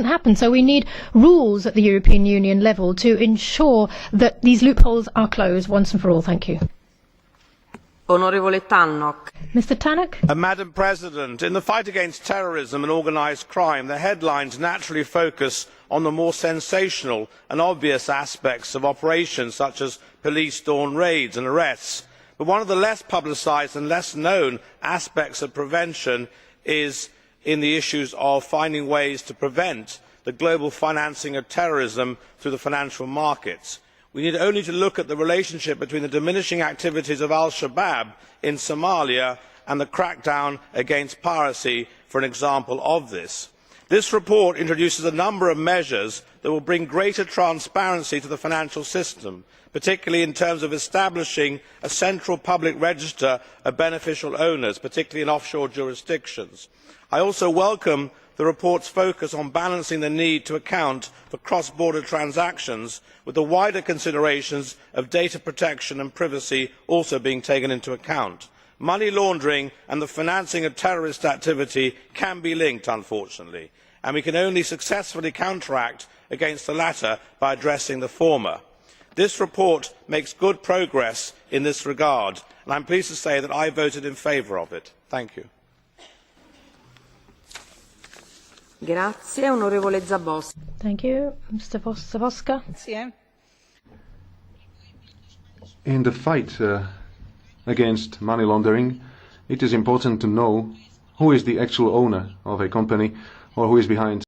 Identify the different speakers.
Speaker 1: doesn't happen. So we need rules at the European Union level to ensure that these loopholes are closed once and for all. Thank you. Mr. Tannock.
Speaker 2: Madam President, in the fight against terrorism and organised crime, the headlines naturally focus on the more sensational and obvious aspects of operations such as police dawn raids and arrests. But one of the less publicised and less known aspects of prevention is in the issues of finding ways to prevent the global financing of terrorism through the financial markets. We need only to look at the relationship between the diminishing activities of Shabaab in Somalia and the crackdown against piracy for an example of this. This report introduces a number of measures that will bring greater transparency to the financial system, particularly in terms of establishing a central public register of beneficial owners, particularly in offshore jurisdictions. I also welcome the report's focus on balancing the need to account for cross border transactions with the wider considerations of data protection and privacy also being taken into account. Money laundering and the financing of terrorist activity can be linked, unfortunately, and we can only successfully counteract against the latter by addressing the former. This report makes good progress in this regard, and I am pleased to say that I voted in favour of it. Thank you.
Speaker 1: Thank you. Mr. Zaborska.
Speaker 3: In the fight against money laundering, it is important to know who is the actual owner of a company or who is behind